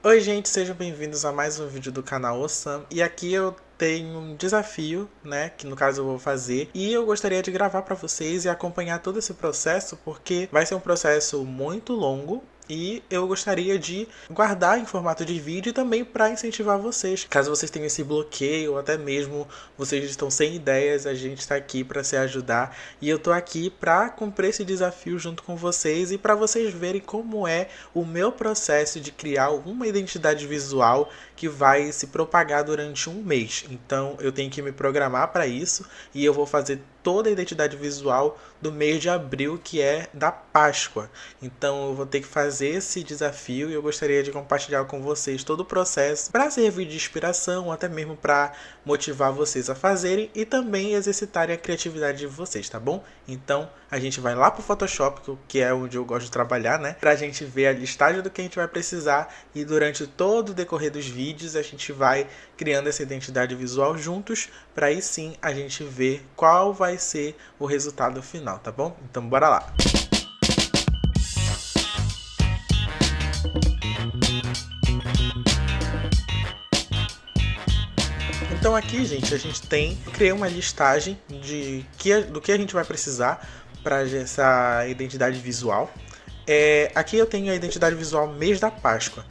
Oi gente, sejam bem-vindos a mais um vídeo do canal Osam. E aqui eu tenho um desafio, né, que no caso eu vou fazer, e eu gostaria de gravar para vocês e acompanhar todo esse processo, porque vai ser um processo muito longo. E eu gostaria de guardar em formato de vídeo também para incentivar vocês. Caso vocês tenham esse bloqueio, ou até mesmo vocês estão sem ideias, a gente está aqui para se ajudar. E eu estou aqui para cumprir esse desafio junto com vocês e para vocês verem como é o meu processo de criar uma identidade visual que vai se propagar durante um mês. Então eu tenho que me programar para isso e eu vou fazer toda a identidade visual do mês de abril, que é da Páscoa. Então eu vou ter que fazer esse desafio e eu gostaria de compartilhar com vocês todo o processo para servir de inspiração, ou até mesmo para motivar vocês a fazerem e também exercitarem a criatividade de vocês, tá bom? Então a gente vai lá pro Photoshop, que é onde eu gosto de trabalhar, né? Pra gente ver a listagem do que a gente vai precisar e durante todo o decorrer dos vídeos a gente vai criando essa identidade visual juntos, para aí sim a gente ver qual vai ser o resultado final, tá bom? Então bora lá! Então aqui, gente, a gente criei uma listagem do que a gente vai precisar para essa identidade visual. Aqui eu tenho a identidade visual mês da Páscoa.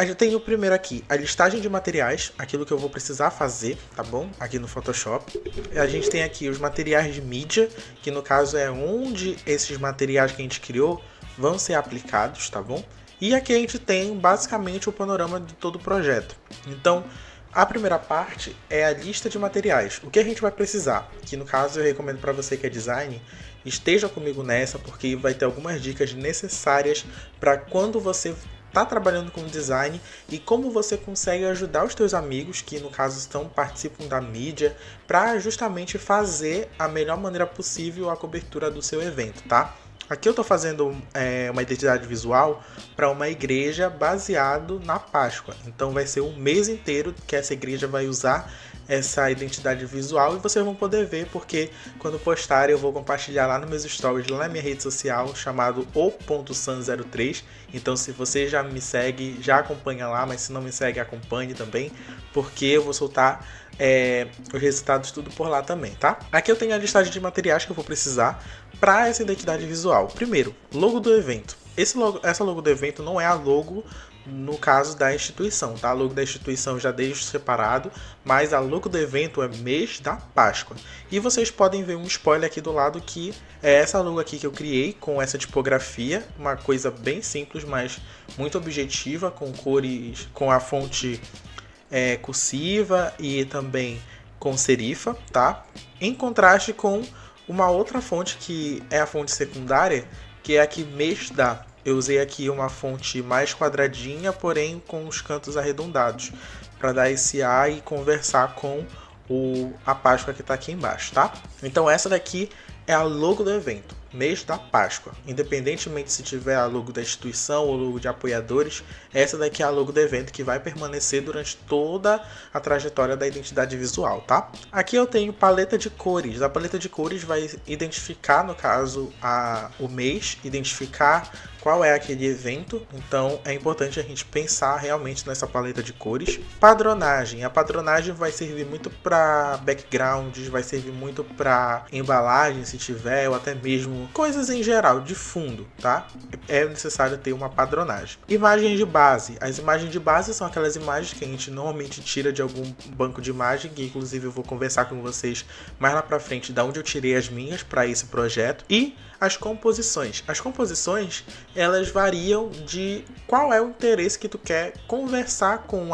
Eu tenho primeiro aqui a listagem de materiais, aquilo que eu vou precisar fazer, tá bom? Aqui no Photoshop. A gente tem aqui os materiais de mídia, que no caso é onde esses materiais que a gente criou vão ser aplicados, tá bom? E aqui a gente tem basicamente o panorama de todo o projeto. Então, a primeira parte é a lista de materiais. O que a gente vai precisar? Que no caso eu recomendo para você que é design, esteja comigo nessa, porque vai ter algumas dicas necessárias para quando você está trabalhando com design e como você consegue ajudar os teus amigos que no caso participam da mídia para justamente fazer a melhor maneira possível a cobertura do seu evento, tá? Aqui eu estou fazendo uma identidade visual para uma igreja baseado na Páscoa. Então vai ser um mês inteiro que essa igreja vai usar essa identidade visual e vocês vão poder ver, porque quando postarem eu vou compartilhar lá nos meus stories, lá na minha rede social, chamado o.san03. Então se você já me segue, já acompanha lá, mas se não me segue, acompanhe também, porque eu vou soltar os resultados tudo por lá também, tá? Aqui eu tenho a listagem de materiais que eu vou precisar para essa identidade visual. Primeiro, logo do evento. Essa logo do evento não é a logo no caso da instituição, tá? A logo da instituição eu já deixo separado, mas a logo do evento é mês da Páscoa. E vocês podem ver um spoiler aqui do lado que é essa logo aqui que eu criei com essa tipografia, uma coisa bem simples, mas muito objetiva, com cores, com a fonte cursiva e também com serifa, tá? Em contraste com uma outra fonte que é a fonte secundária, que é aqui mês da. Eu usei aqui uma fonte mais quadradinha, porém com os cantos arredondados, para dar esse ar e conversar com a Páscoa que está aqui embaixo, tá? Então essa daqui é a logo do evento, mês da Páscoa. Independentemente se tiver a logo da instituição ou logo de apoiadores, essa daqui é a logo do evento que vai permanecer durante toda a trajetória da identidade visual, tá? Aqui eu tenho paleta de cores. A paleta de cores vai identificar, no caso, o mês, identificar qual é aquele evento, então é importante a gente pensar realmente nessa paleta de cores. Padronagem. A padronagem vai servir muito para backgrounds, vai servir muito para embalagem, se tiver, ou até mesmo coisas em geral, de fundo, tá? É necessário ter uma padronagem. Imagens de base. As imagens de base são aquelas imagens que a gente normalmente tira de algum banco de imagem, que inclusive eu vou conversar com vocês mais lá pra frente, da onde eu tirei as minhas para esse projeto. E as composições. As composições, elas variam de qual é o interesse que tu quer conversar com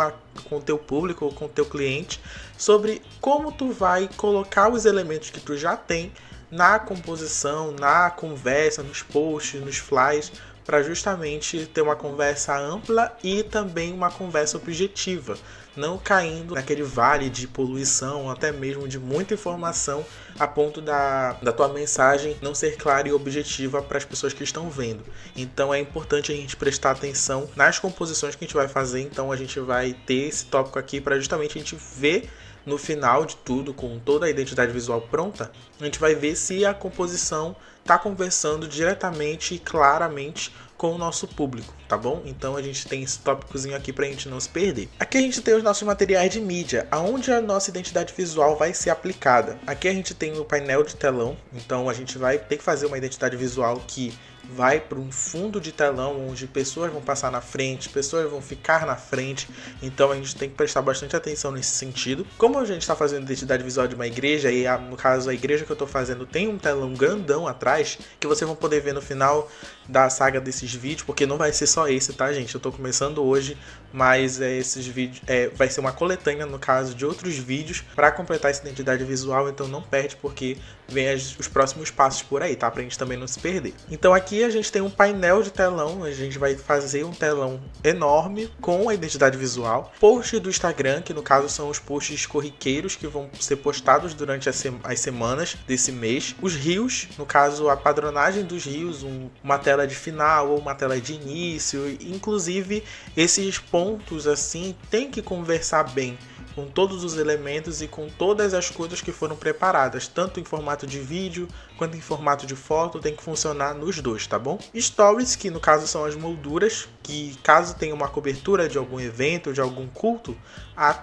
o teu público ou com o teu cliente sobre como tu vai colocar os elementos que tu já tem na composição, na conversa, nos posts, nos flyers, para justamente ter uma conversa ampla e também uma conversa objetiva, não caindo naquele vale de poluição, até mesmo de muita informação, a ponto da tua mensagem não ser clara e objetiva para as pessoas que estão vendo. Então é importante a gente prestar atenção nas composições que a gente vai fazer, então a gente vai ter esse tópico aqui para justamente a gente ver no final de tudo, com toda a identidade visual pronta, a gente vai ver se a composição está conversando diretamente e claramente com o nosso público, tá bom? Então a gente tem esse tópicozinho aqui pra gente não se perder. Aqui a gente tem os nossos materiais de mídia, aonde a nossa identidade visual vai ser aplicada. Aqui a gente tem o painel de telão, então a gente vai ter que fazer uma identidade visual que vai para um fundo de telão onde pessoas vão passar na frente, pessoas vão ficar na frente, então a gente tem que prestar bastante atenção nesse sentido. Como a gente está fazendo identidade visual de uma igreja, e no caso a igreja que eu estou fazendo tem um telão grandão atrás, que vocês vão poder ver no final da saga desses vídeos, porque não vai ser só esse, tá, gente? Eu tô começando hoje, mas esses vídeos vai ser uma coletânea, no caso, de outros vídeos para completar essa identidade visual, então não perde, porque vem os próximos passos por aí, tá? Pra gente também não se perder. Então aqui a gente tem um painel de telão, a gente vai fazer um telão enorme com a identidade visual, post do Instagram, que no caso são os posts corriqueiros que vão ser postados durante as semanas desse mês, os reels, no caso a padronagem dos reels, uma tela de final ou uma tela de início, inclusive esses pontos assim tem que conversar bem com todos os elementos e com todas as coisas que foram preparadas, tanto em formato de vídeo quanto em formato de foto, tem que funcionar nos dois, tá bom? Stories, que no caso são as molduras, que caso tenha uma cobertura de algum evento, de algum culto,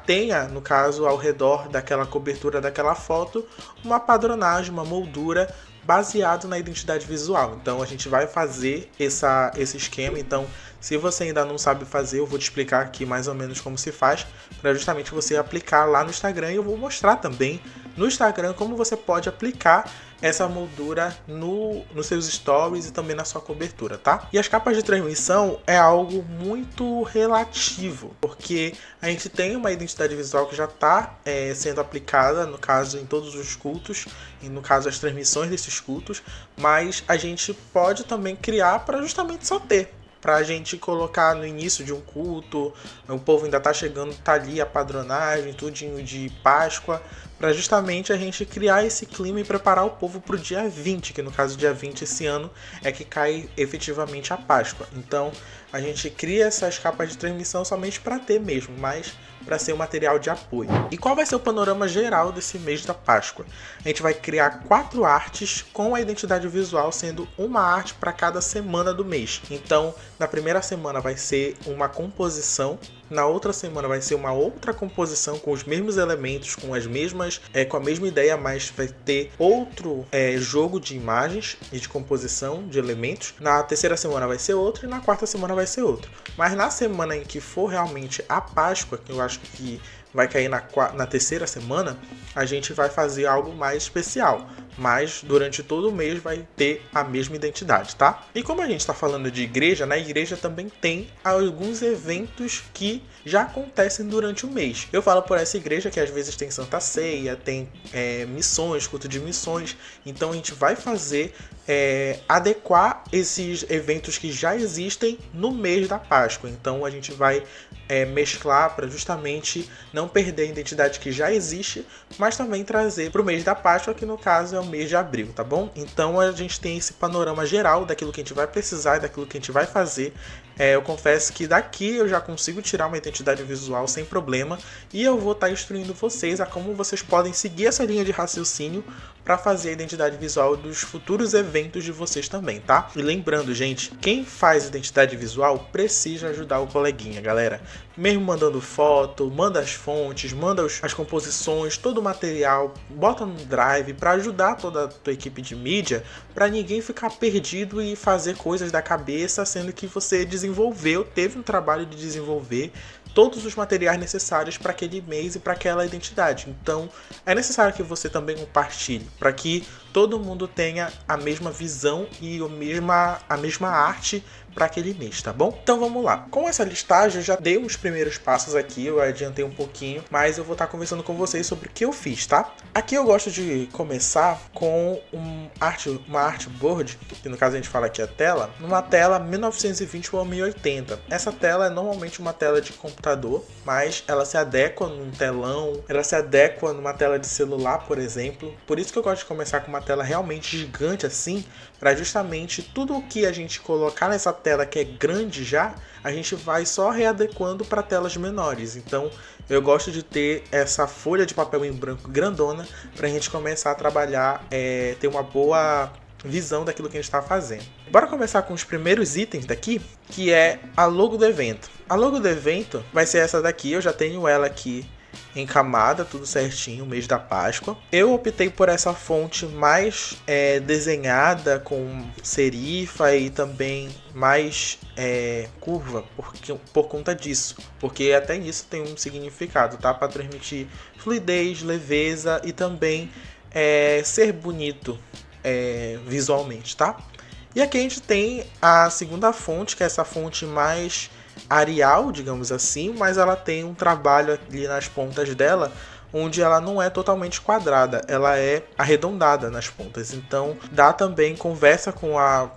tenha, no caso, ao redor daquela cobertura daquela foto, uma padronagem, uma moldura baseado na identidade visual. Então a gente vai fazer esse esquema. Então, se você ainda não sabe fazer, eu vou te explicar aqui mais ou menos como se faz, para justamente você aplicar lá no Instagram, e eu vou mostrar também no Instagram como você pode aplicar essa moldura nos seus stories e também na sua cobertura, tá? E as capas de transmissão é algo muito relativo, porque a gente tem uma identidade visual que já está sendo aplicada, no caso, em todos os cultos, e no caso, as transmissões desses cultos, mas a gente pode também criar para justamente só ter. Para a gente colocar no início de um culto, o povo ainda está chegando, tá ali a padronagem, tudinho de Páscoa, para justamente a gente criar esse clima e preparar o povo para o dia 20, que no caso dia 20 esse ano é que cai efetivamente a Páscoa. Então a gente cria essas capas de transmissão somente para ter mesmo, mas para ser um material de apoio. E qual vai ser o panorama geral desse mês da Páscoa? A gente vai criar 4 artes com a identidade visual, sendo uma arte para cada semana do mês. Então, na primeira semana vai ser uma composição, na outra semana vai ser uma outra composição com os mesmos elementos, com as mesmas, com a mesma ideia, mas vai ter outro jogo de imagens e de composição de elementos. Na terceira semana vai ser outro e na quarta semana vai ser outro. Mas na semana em que for realmente a Páscoa, que eu acho que vai cair na terceira semana, a gente vai fazer algo mais especial. Mas durante todo o mês vai ter a mesma identidade, tá? E como a gente está falando de igreja, na igreja também tem alguns eventos que já acontecem durante o mês. Eu falo por essa igreja que às vezes tem Santa Ceia, tem missões, culto de missões. Então a gente vai fazer adequar esses eventos que já existem no mês da Páscoa. Então a gente vai mesclar para justamente não perder a identidade que já existe, mas também trazer para o mês da Páscoa, que no caso é o mês de abril, tá bom? Então a gente tem esse panorama geral daquilo que a gente vai precisar e daquilo que a gente vai fazer. Eu confesso que daqui eu já consigo tirar uma identidade visual sem problema, e eu vou estar instruindo vocês a como vocês podem seguir essa linha de raciocínio para fazer a identidade visual dos futuros eventos de vocês também, tá? E lembrando, gente, quem faz identidade visual precisa ajudar o coleguinha, galera. Mesmo mandando foto, manda as fontes, manda as composições, todo o material, bota no Drive para ajudar toda a tua equipe de mídia, para ninguém ficar perdido e fazer coisas da cabeça, sendo que você teve um trabalho de desenvolver todos os materiais necessários para aquele mês e para aquela identidade. Então, é necessário que você também compartilhe, para que todo mundo tenha a mesma visão e a mesma arte para aquele mês, tá bom? Então vamos lá. Com essa listagem eu já dei uns primeiros passos aqui, eu adiantei um pouquinho, mas eu vou estar conversando com vocês sobre o que eu fiz, tá? Aqui eu gosto de começar com uma artboard, que no caso a gente fala aqui a tela, numa tela 1920 por 1080. Essa tela é normalmente uma tela de computador, mas ela se adequa num telão, ela se adequa numa tela de celular, por exemplo. Por isso que eu gosto de começar com uma tela realmente gigante assim, para justamente tudo o que a gente colocar nessa tela que é grande já, a gente vai só readequando para telas menores. Então eu gosto de ter essa folha de papel em branco grandona para a gente começar a trabalhar, ter uma boa visão daquilo que a gente está fazendo. Bora começar com os primeiros itens daqui, que é a logo do evento. A logo do evento vai ser essa daqui, eu já tenho ela aqui em camada, tudo certinho, mês da Páscoa. Eu optei por essa fonte mais desenhada, com serifa e também mais curva, por conta disso. Porque até isso tem um significado, tá? Para transmitir fluidez, leveza e também ser bonito visualmente, tá? E aqui a gente tem a segunda fonte, que é essa fonte mais Arial, digamos assim, mas ela tem um trabalho ali nas pontas dela, onde ela não é totalmente quadrada, ela é arredondada nas pontas. Então dá também, conversa com a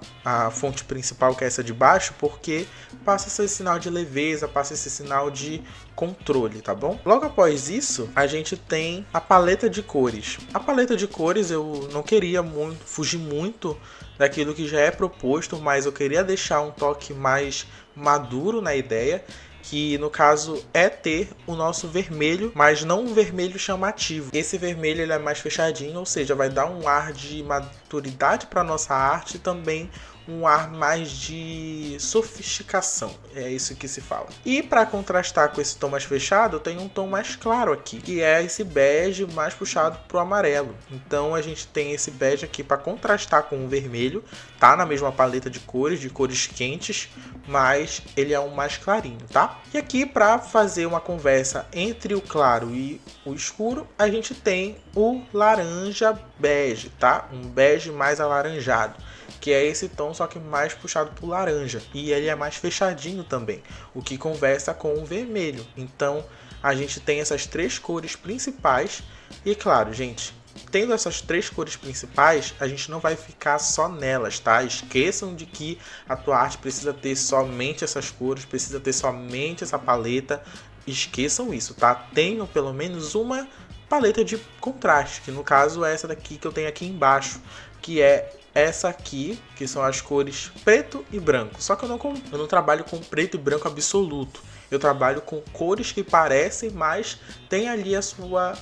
fonte principal, que é essa de baixo, porque passa esse sinal de leveza, passa esse sinal de controle, tá bom? Logo após isso, a gente tem a paleta de cores. A paleta de cores eu não queria fugir muito daquilo que já é proposto, mas eu queria deixar um toque mais maduro na ideia, que no caso é ter o nosso vermelho, mas não um vermelho chamativo. Esse vermelho ele é mais fechadinho, ou seja, vai dar um ar de maturidade para nossa arte e também um ar mais de sofisticação, é isso que se fala. E para contrastar com esse tom mais fechado, tem um tom mais claro aqui, que é esse bege mais puxado pro amarelo. Então a gente tem esse bege aqui para contrastar com o vermelho, tá na mesma paleta de cores quentes, mas ele é um mais clarinho, tá? E aqui, para fazer uma conversa entre o claro e o escuro, a gente tem o laranja bege, tá? Um bege mais alaranjado, que é esse tom, só que mais puxado pro laranja. E ele é mais fechadinho também, o que conversa com o vermelho. Então, a gente tem essas três cores principais. E claro, gente, tendo essas três cores principais, a gente não vai ficar só nelas, tá? Esqueçam de que a tua arte precisa ter somente essas cores, precisa ter somente essa paleta. Esqueçam isso, tá? Tenham pelo menos uma paleta de contraste, que no caso é essa daqui que eu tenho aqui embaixo, que é essa aqui, que são as cores preto e branco. Só que eu não trabalho com preto e branco absoluto. Eu trabalho com cores que parecem, mas tem ali a sua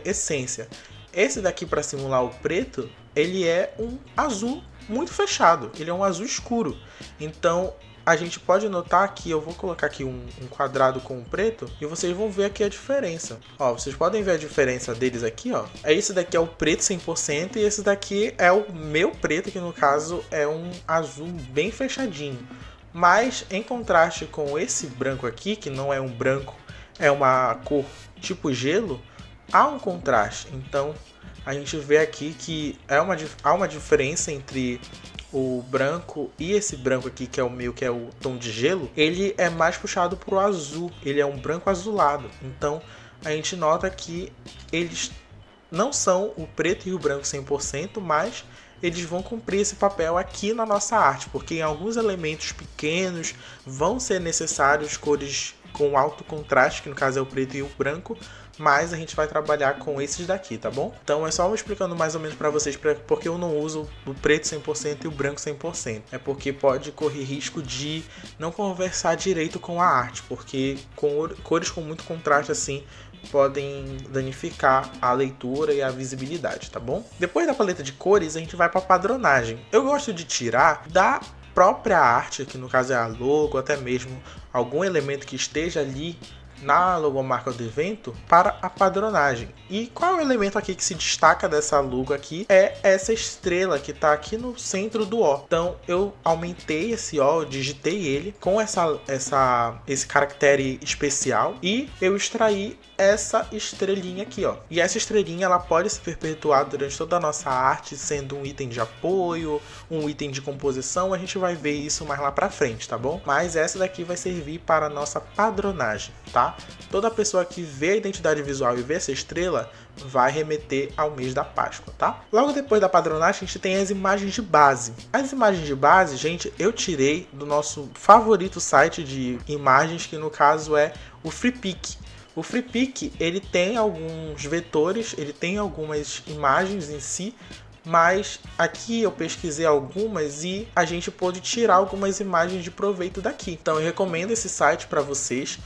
essência. Esse daqui, para simular o preto, ele é um azul muito fechado. Ele é um azul escuro. Então a gente pode notar que eu vou colocar aqui um quadrado com o preto e vocês vão ver aqui a diferença. Ó, vocês podem ver a diferença deles aqui, ó. Esse daqui é o preto 100% e esse daqui é o meu preto, que no caso é um azul bem fechadinho. Mas em contraste com esse branco aqui, que não é um branco, é uma cor tipo gelo, há um contraste. Então a gente vê aqui que há uma diferença entre o branco e esse branco aqui, que é o meu, que é o tom de gelo. Ele é mais puxado para o azul, ele é um branco azulado. Então a gente nota que eles não são o preto e o branco 100%, mas eles vão cumprir esse papel aqui na nossa arte, porque em alguns elementos pequenos vão ser necessários cores com alto contraste, que no caso é o preto e o branco, mas a gente vai trabalhar com esses daqui, tá bom? Então é só eu explicando mais ou menos para vocês porque eu não uso o preto 100% e o branco 100%. É porque pode correr risco de não conversar direito com a arte, porque cores com muito contraste assim podem danificar a leitura e a visibilidade, tá bom? Depois da paleta de cores, a gente vai para a padronagem. Eu gosto de tirar da própria arte, que no caso é a logo, até mesmo algum elemento que esteja ali na logomarca do evento, para a padronagem. E qual é o elemento aqui que se destaca dessa logo aqui? É essa estrela que está aqui no centro do O. Então eu aumentei esse O, eu digitei ele com esse caractere especial e eu extraí essa estrelinha aqui, ó. E essa estrelinha ela pode se perpetuar durante toda a nossa arte, sendo um item de apoio, um item de composição. A gente vai ver isso mais lá pra frente, tá bom? Mas essa daqui vai servir para a nossa padronagem, tá? Toda pessoa que vê a identidade visual e vê essa estrela vai remeter ao mês da Páscoa, tá? Logo depois da padronagem, a gente tem as imagens de base. As imagens de base, gente, eu tirei do nosso favorito site de imagens, que no caso é o Freepik. O Freepik, ele tem alguns vetores, ele tem algumas imagens em si, mas aqui eu pesquisei algumas e a gente pôde tirar algumas imagens de proveito daqui. Então eu recomendo esse site para vocês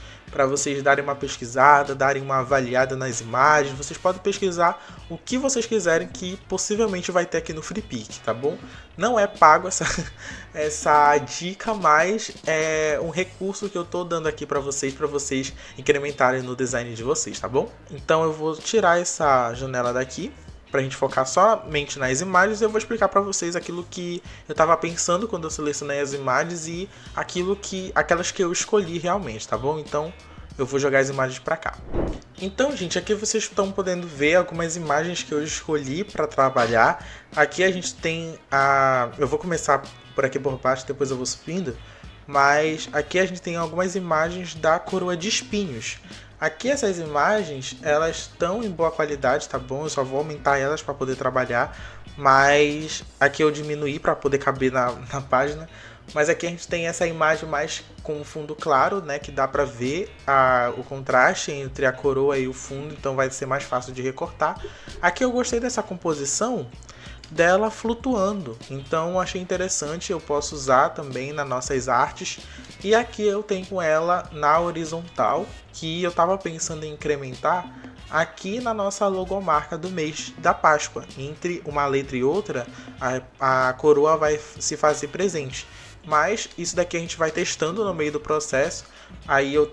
darem uma pesquisada, darem uma avaliada nas imagens. Vocês podem pesquisar o que vocês quiserem, que possivelmente vai ter aqui no FreePic, tá bom? Não é pago essa dica, mas é um recurso que eu tô dando aqui para vocês incrementarem no design de vocês, tá bom? Então eu vou tirar essa janela daqui pra gente focar somente nas imagens. Eu vou explicar para vocês aquilo que eu tava pensando quando eu selecionei as imagens e aquelas que eu escolhi realmente, tá bom? Então eu vou jogar as imagens para cá. Então, gente, aqui vocês estão podendo ver algumas imagens que eu escolhi para trabalhar. Aqui a gente tem eu vou começar por aqui por baixo, depois eu vou subindo. Mas aqui a gente tem algumas imagens da coroa de espinhos. Aqui essas imagens, elas estão em boa qualidade, tá bom? Eu só vou aumentar elas para poder trabalhar, mas aqui eu diminuí para poder caber na página. Mas aqui a gente tem essa imagem mais com fundo claro, né? Que dá para ver o contraste entre a coroa e o fundo, então vai ser mais fácil de recortar. Aqui eu gostei dessa composição dela flutuando, então achei interessante, eu posso usar também nas nossas artes. E aqui eu tenho ela na horizontal, que eu estava pensando em incrementar aqui na nossa logomarca do mês da Páscoa. Entre uma letra e outra, a coroa vai se fazer presente. Mas isso daqui a gente vai testando no meio do processo. Aí eu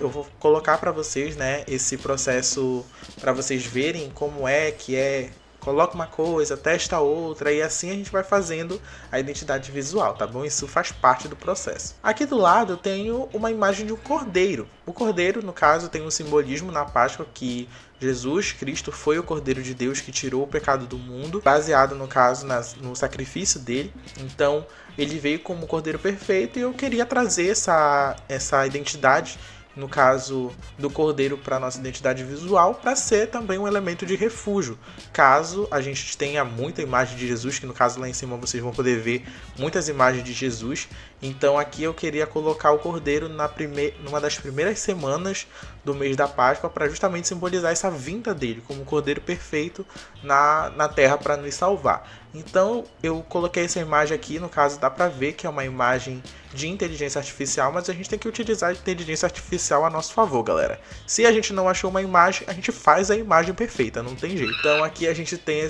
vou colocar para vocês, né, esse processo para vocês verem como é que é. Coloca uma coisa, testa outra e assim a gente vai fazendo a identidade visual, tá bom? Isso faz parte do processo. Aqui do lado eu tenho uma imagem de um cordeiro. O cordeiro, no caso, tem um simbolismo na Páscoa que Jesus Cristo foi o Cordeiro de Deus que tirou o pecado do mundo, baseado, no caso, no sacrifício dele. Então, ele veio como o Cordeiro perfeito e eu queria trazer essa identidade, no caso do cordeiro, para nossa identidade visual, para ser também um elemento de refúgio. Caso a gente tenha muita imagem de Jesus, que no caso lá em cima vocês vão poder ver muitas imagens de Jesus. Então aqui eu queria colocar o cordeiro numa das primeiras semanas do mês da Páscoa, para justamente simbolizar essa vinda dele como o cordeiro perfeito na terra para nos salvar. Então eu coloquei essa imagem aqui, no caso dá para ver que é uma imagem de inteligência artificial, mas a gente tem que utilizar a inteligência artificial a nosso favor, galera. Se a gente não achou uma imagem, a gente faz a imagem perfeita, não tem jeito. Então aqui a gente tem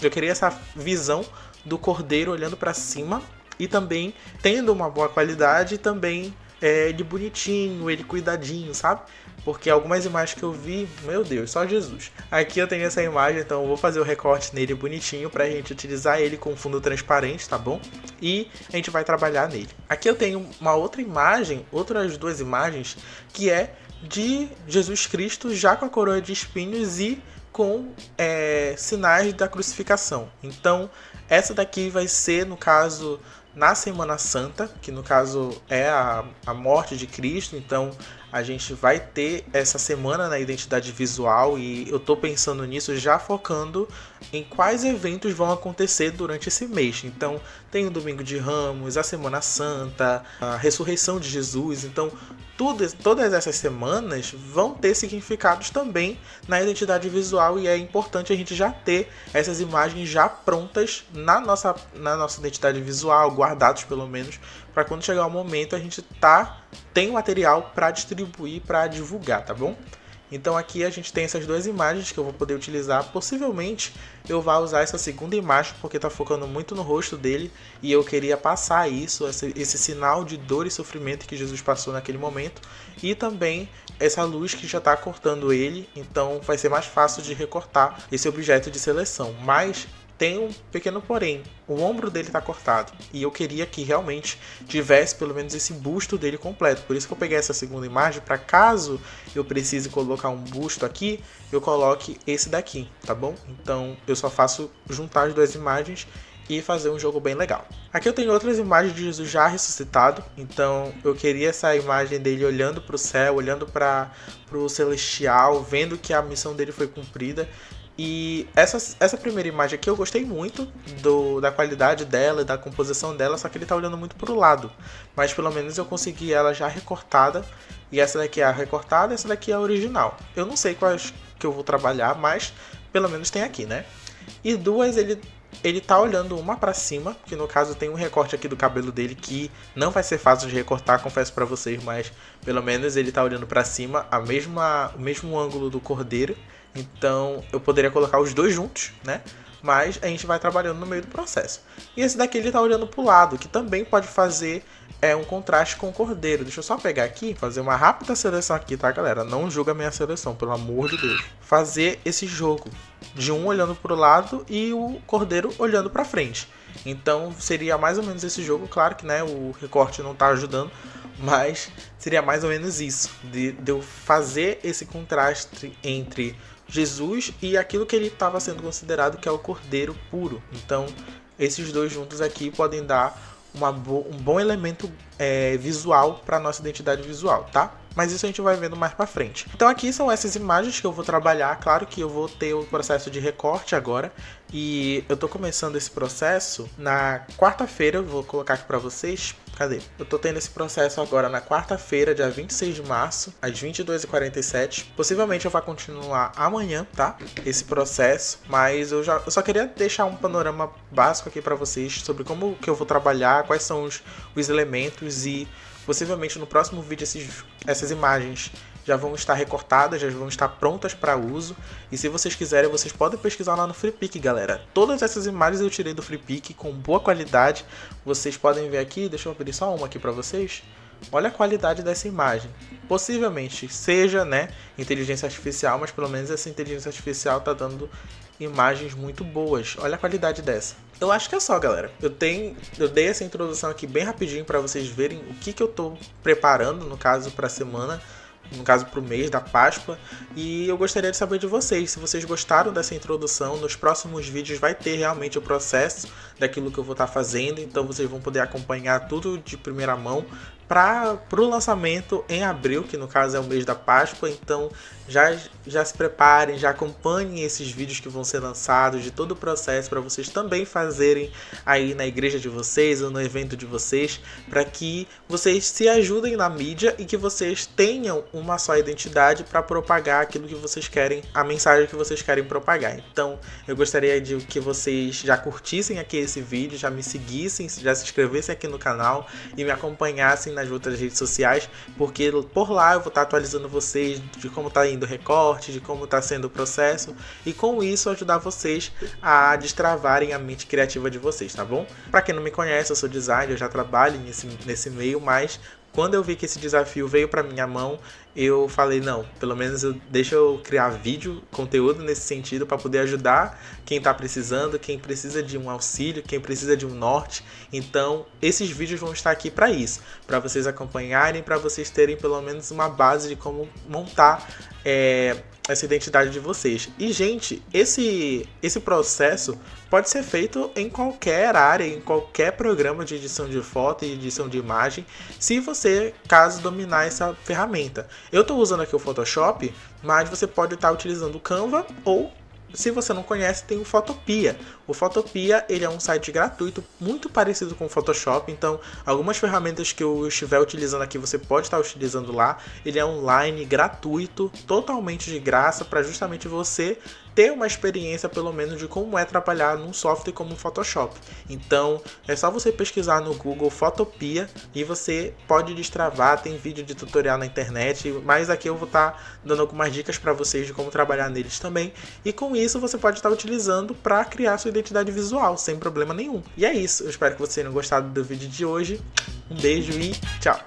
eu queria essa visão do cordeiro olhando para cima e também tendo uma boa qualidade e também ele bonitinho, ele cuidadinho, sabe? Porque algumas imagens que eu vi, meu Deus, só Jesus. Aqui eu tenho essa imagem, então eu vou fazer o recorte nele bonitinho pra gente utilizar ele com fundo transparente, tá bom? E a gente vai trabalhar nele. Aqui eu tenho uma outra imagem, outras duas imagens, que é de Jesus Cristo já com a coroa de espinhos e com sinais da crucificação. Então, essa daqui vai ser, no caso, na Semana Santa, que no caso é a morte de Cristo. Então a gente vai ter essa semana na identidade visual e eu tô pensando nisso já focando em quais eventos vão acontecer durante esse mês. Então tem o Domingo de Ramos, a Semana Santa, a ressurreição de Jesus. Então todas essas semanas vão ter significados também na identidade visual e é importante a gente já ter essas imagens já prontas na nossa identidade visual, guardados pelo menos, para quando chegar o momento a gente tem material para distribuir, para divulgar, tá bom? Então aqui a gente tem essas duas imagens que eu vou poder utilizar. Possivelmente eu vá usar essa segunda imagem porque está focando muito no rosto dele e eu queria passar esse sinal de dor e sofrimento que Jesus passou naquele momento e também essa luz que já está cortando ele, então vai ser mais fácil de recortar esse objeto de seleção. Mas tem um pequeno porém, o ombro dele está cortado e eu queria que realmente tivesse pelo menos esse busto dele completo. Por isso que eu peguei essa segunda imagem, para caso eu precise colocar um busto aqui, eu coloque esse daqui, tá bom? Então eu só faço juntar as duas imagens e fazer um jogo bem legal. Aqui eu tenho outras imagens de Jesus já ressuscitado, então eu queria essa imagem dele olhando para o céu, olhando para o celestial, vendo que a missão dele foi cumprida. E essa primeira imagem aqui eu gostei muito da qualidade dela e da composição dela, só que ele tá olhando muito pro lado. Mas pelo menos eu consegui ela já recortada, e essa daqui é a recortada e essa daqui é a original. Eu não sei quais que eu vou trabalhar, mas pelo menos tem aqui, né? E duas ele ele tá olhando uma pra cima, que no caso tem um recorte aqui do cabelo dele que não vai ser fácil de recortar, confesso pra vocês, mas pelo menos ele tá olhando pra cima, o mesmo ângulo do cordeiro. Então eu poderia colocar os dois juntos, né? Mas a gente vai trabalhando no meio do processo. E esse daqui ele tá olhando pro lado, que também pode fazer um contraste com o cordeiro. Deixa eu só pegar aqui, fazer uma rápida seleção aqui, tá, galera? Não julga a minha seleção, pelo amor de Deus. Fazer esse jogo de um olhando pro lado e o cordeiro olhando pra frente. Então seria mais ou menos esse jogo, claro que, né, o recorte não tá ajudando, mas seria mais ou menos isso, de eu fazer esse contraste entre Jesus e aquilo que ele estava sendo considerado que é o cordeiro puro. Então esses dois juntos aqui podem dar um bom elemento visual para nossa identidade visual, tá? Mas isso a gente vai vendo mais pra frente. Então aqui são essas imagens que eu vou trabalhar. Claro que eu vou ter o processo de recorte agora. E eu tô começando esse processo na quarta-feira. Eu vou colocar aqui pra vocês. Cadê? Eu tô tendo esse processo agora na quarta-feira, dia 26 de março, às 22h47. Possivelmente eu vou continuar amanhã, tá? Esse processo. Mas eu só queria deixar um panorama básico aqui pra vocês sobre como que eu vou trabalhar, quais são os elementos e possivelmente no próximo vídeo essas imagens já vão estar recortadas, já vão estar prontas para uso. E se vocês quiserem, vocês podem pesquisar lá no FreePic, galera. Todas essas imagens eu tirei do FreePic com boa qualidade. Vocês podem ver aqui, deixa eu abrir só uma aqui para vocês. Olha a qualidade dessa imagem. Possivelmente seja, né, inteligência artificial, mas pelo menos essa inteligência artificial tá dando imagens muito boas. Olha a qualidade dessa. Eu acho que é só, galera. Eu dei essa introdução aqui bem rapidinho para vocês verem o que eu tô preparando, no caso, para a semana, no caso para o mês da Páscoa. E eu gostaria de saber de vocês, se vocês gostaram dessa introdução. Nos próximos vídeos vai ter realmente o processo daquilo que eu vou estar fazendo, então vocês vão poder acompanhar tudo de primeira mão para o lançamento em abril, que no caso é o mês da Páscoa. Então já se preparem, já acompanhem esses vídeos que vão ser lançados, de todo o processo, para vocês também fazerem aí na igreja de vocês ou no evento de vocês, para que vocês se ajudem na mídia e que vocês tenham uma só identidade para propagar aquilo que vocês querem, a mensagem que vocês querem propagar. Então eu gostaria de que vocês já curtissem aqui esse vídeo, já me seguissem, já se inscrevessem aqui no canal e me acompanhassem nas outras redes sociais, porque por lá eu vou estar atualizando vocês de como está indo o recorte, de como está sendo o processo, e com isso ajudar vocês a destravarem a mente criativa de vocês, tá bom? Para quem não me conhece, eu sou designer, eu já trabalho nesse meio, mas quando eu vi que esse desafio veio para minha mão, eu falei, não, pelo menos deixa eu criar vídeo, conteúdo nesse sentido para poder ajudar quem está precisando, quem precisa de um auxílio, quem precisa de um norte. Então, esses vídeos vão estar aqui para isso, para vocês acompanharem, para vocês terem pelo menos uma base de como montar essa identidade de vocês. E, gente, esse processo pode ser feito em qualquer área, em qualquer programa de edição de foto e edição de imagem, se você, caso, dominar essa ferramenta. Eu estou usando aqui o Photoshop, mas você pode estar utilizando o Canva ou, se você não conhece, tem o Photopea. O Photopea, ele é um site gratuito, muito parecido com o Photoshop, então algumas ferramentas que eu estiver utilizando aqui, você pode estar utilizando lá. Ele é online, gratuito, totalmente de graça, para justamente você ter uma experiência, pelo menos, de como é trabalhar num software como o Photoshop. Então, é só você pesquisar no Google Photopea e você pode destravar, tem vídeo de tutorial na internet, mas aqui eu vou estar dando algumas dicas para vocês de como trabalhar neles também. E com isso, você pode estar utilizando para criar sua identidade visual, sem problema nenhum. E é isso, eu espero que vocês tenham gostado do vídeo de hoje. Um beijo e tchau!